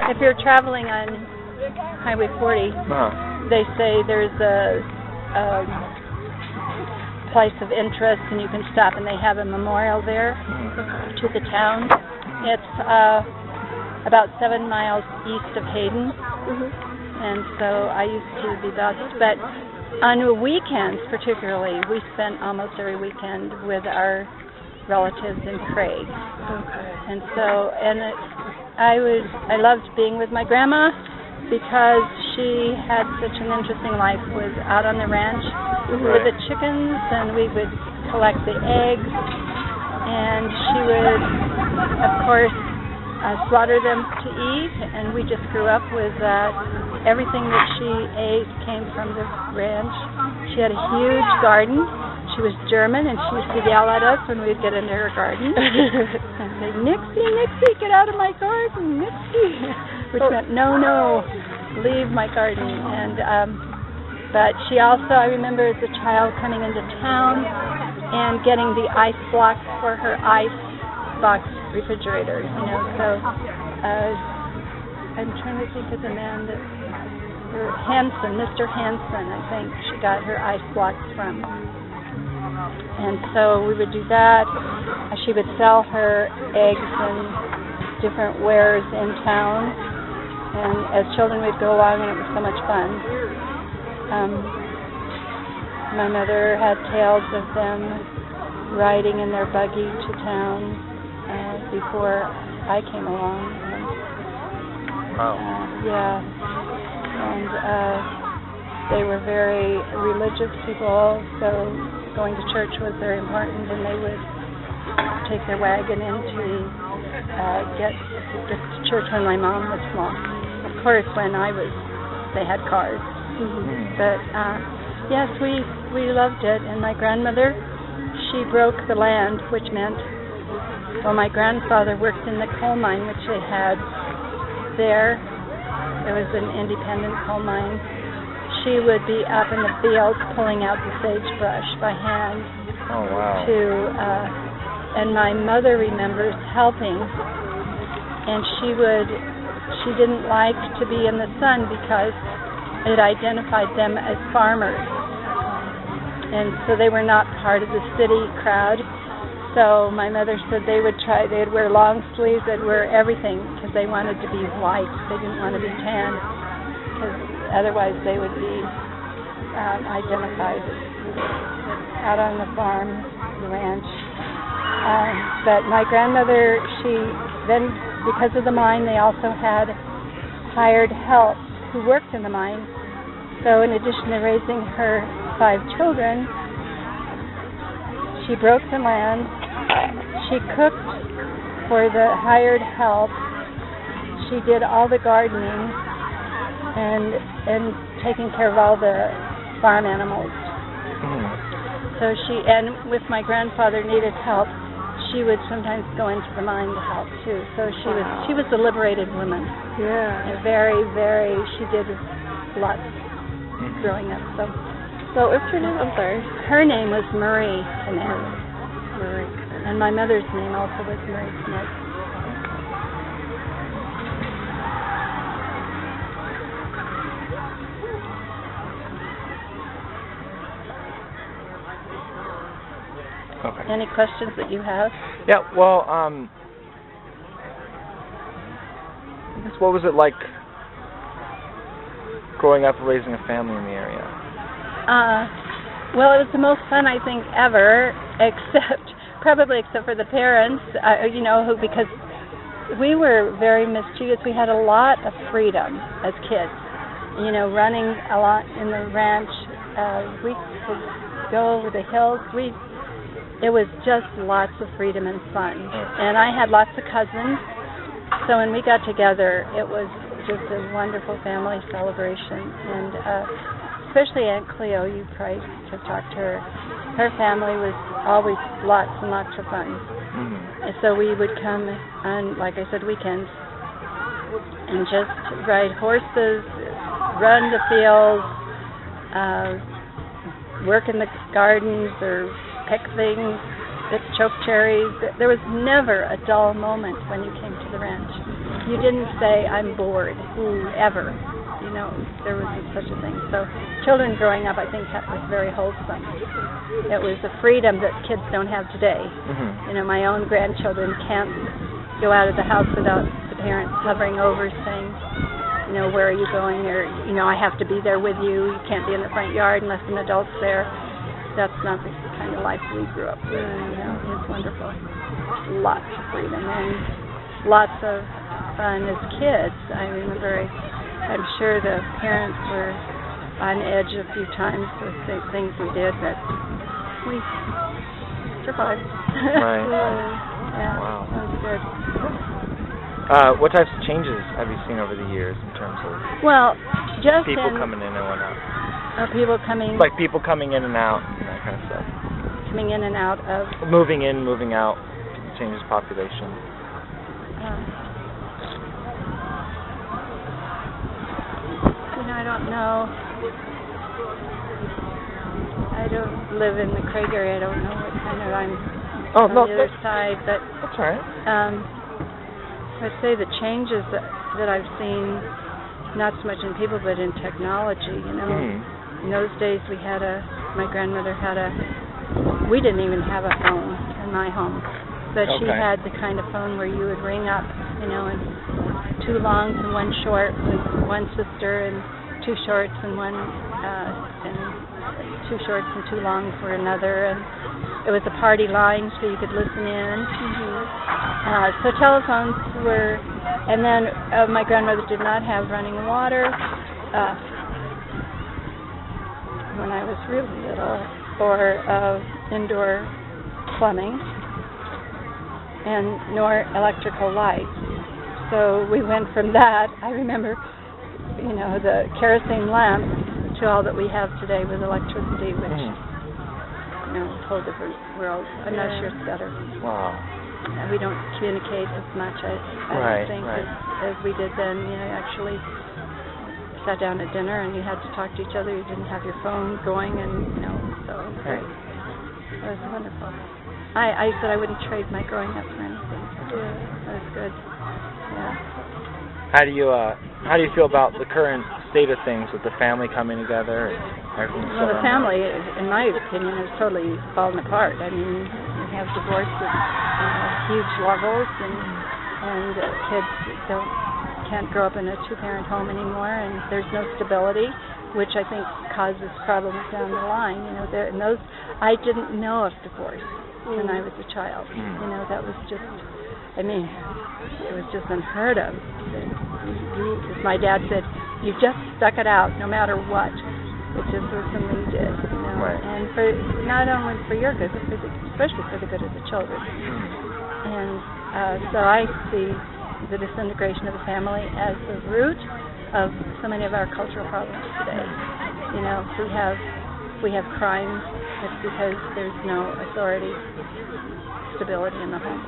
if you're traveling on Highway 40, they say there's a place of interest and you can stop, and they have a memorial there to the town. It's about 7 miles east of Hayden, and so I used to be bused. But on weekends, particularly, we spent almost every weekend with our relatives in Craig. And so, I loved being with my grandma because she had such an interesting life. Was out on the ranch with the chickens, and we would collect the eggs, and she would, of course, slaughter them to eat, and we just grew up with everything that she ate came from the ranch. She had a huge garden. She was German, and she used to yell at us when we'd get into her garden and say, "Nixie, Nixie, get out of my garden, Nixie," which meant, no, leave my garden. And but she also, I remember as a child coming into town and getting the ice blocks for her ice box refrigerator, so I'm trying to think of the man that, Hanson, Mr. Hanson, I think she got her ice blocks from. And so we would do that. She would sell her eggs and different wares in town, and as children we'd go along, and it was so much fun. My mother had tales of them riding in their buggy to town before I came along. And, and they were very religious people, so going to church was very important, and they would take their wagon in to get to church when my mom was small. Of course, when they had cars. But yes, we loved it. And my grandmother, she broke the land, which meant, well, my grandfather worked in the coal mine, which they had there. It was an independent coal mine. She would be up in the fields pulling out the sagebrush by hand. Oh, wow. And my mother remembers helping, and she didn't like to be in the sun because it identified them as farmers. And so they were not part of the city crowd. So my mother said they'd wear long sleeves, they'd wear everything because they wanted to be white. They didn't want to be tan, because otherwise they would be identified out on the farm, the ranch. But my grandmother, then because of the mine, they also had hired help who worked in the mine. So in addition to raising her 5 children, she broke the land. She cooked for the hired help. She did all the gardening and taking care of all the farm animals. So and with my grandfather needed help, she would sometimes go into the mine to help too. So she was a liberated woman. Yeah. And very, very, she did lots growing up. So what's her name? I'm sorry. Her name was Marie Knez. Marie. And my mother's name also was Marie Knez. Okay. Any questions that you have? Yeah, well, I guess what was it like growing up and raising a family in the area? Well, it was the most fun, I think, ever, probably except for the parents, because we were very mischievous. We had a lot of freedom as kids, running a lot in the ranch. We could go over the hills. It was just lots of freedom and fun. And I had lots of cousins, so when we got together, it was just a wonderful family celebration. And especially Aunt Cleo, you probably could talk to her. Her family was always lots and lots of fun. And so we would come on, like I said, weekends, and just ride horses, run the fields, work in the gardens, or pick things, pick choke cherries. There was never a dull moment when you came to the ranch. you didn't say, I'm bored, ever. You know, there wasn't such a thing. So children growing up, I think, was very wholesome. It was a freedom that kids don't have today. Mhm. You know, my own grandchildren can't go out of the house without the parents hovering over saying, you know, where are you going? Or, you know, I have to be there with you. You can't be in the front yard unless an adult's there. That's not the kind of life we grew up with. You know, it's wonderful. Lots of freedom and lots of fun as kids. I remember, I'm sure the parents were on edge a few times with the things we did, but we survived. Right. Yeah, Wow. that was good. What types of changes have you seen over the years in terms of Well, just people in coming in and whatnot? people coming Like people coming in and out and that kind of stuff. coming in and out of. Moving in, moving out, changes population. You know, I don't know. I don't live in the Craig area. I don't know what kind of I'm on the other side, but That's all right. I'd say the changes that I've seen, not so much in people, but in technology. You know, Mhm. in those days my grandmother had we didn't even have a phone in my home, but she Okay. had the kind of phone where you would ring up, you know, and 2 longs and 1 short with one sister, and 2 shorts and and 2 shorts and 2 longs for another, and it was a party line so you could listen in. So telephones were, and then my grandmother did not have running water when I was really little, or indoor plumbing, and nor electrical lights. So we went from that, I remember, you know, the kerosene lamp, to all that we have today with electricity, which, you know, is a whole different world. I'm not sure it's better. Wow. We don't communicate as much, I Right, think, right. as we did then. You know, actually sat down at dinner and you had to talk to each other. You didn't have your phone going, and, you know, so it was great. It was wonderful. I said I wouldn't trade my growing up for anything. That was good. Yeah. How do you feel about the current state of things with the family coming together and everything? Well, the family, in my opinion, has totally fallen apart. I mean, we have divorce at huge levels, and kids can't grow up in a 2-parent home anymore, and there's no stability, which I think causes problems down the line. You know, and those, I didn't know of divorce when I was a child. You know, that was just, I mean, it was just unheard of. As my dad said, you just stuck it out no matter what. It just was something you did, you know. Right. And for not only for your good, but especially for the good of the children. And so I see the disintegration of the family as the root of so many of our cultural problems today. You know, we have crime. It's because there's no authority, stability in the home.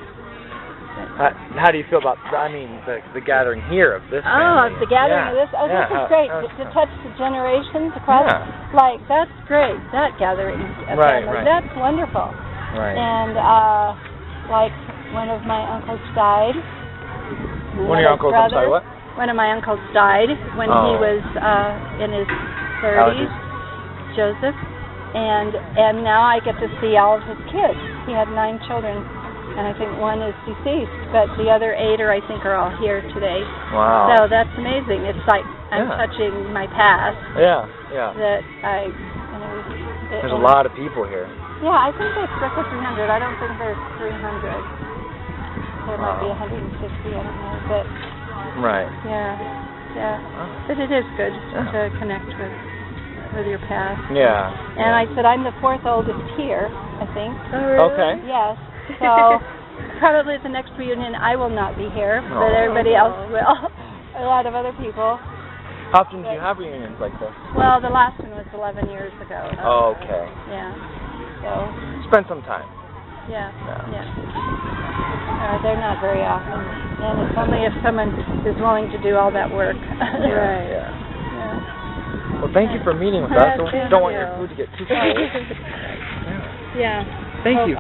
How do you feel about, the gathering here of this family? The gathering of this. Oh, this is great. To touch the generations across. Like, that's great. That gathering of Right, family. right. That's wonderful. Right. And, like, one of my uncles died. One of your uncles, I'm sorry, what? One of my uncles died when he was in his 30s, Joseph. And now I get to see all of his kids. He had 9 children. And I think 1 is deceased, but the other 8 I think are all here today. Wow. So that's amazing. It's like I'm touching my past. Yeah. That There's a lot of people here. Yeah, I think they expected 300. I don't think there's 300. There might be 160. I don't know, but Right. yeah. But it is good to connect with your past. Yeah. And I said I'm the 4th oldest here, I think. Oh, really? Okay. Yes. So probably at the next reunion I will not be here, but everybody else will. A lot of other people. How often do you have reunions like this? Well, the last one was 11 years ago. Okay. Yeah. So. Spend some time. Yeah. They're not very often, and it's only if someone is willing to do all that work. Right. Yeah. Well, thank you for meeting with us. Thank Don't want you. your food to get too cold. Yeah. Thank you.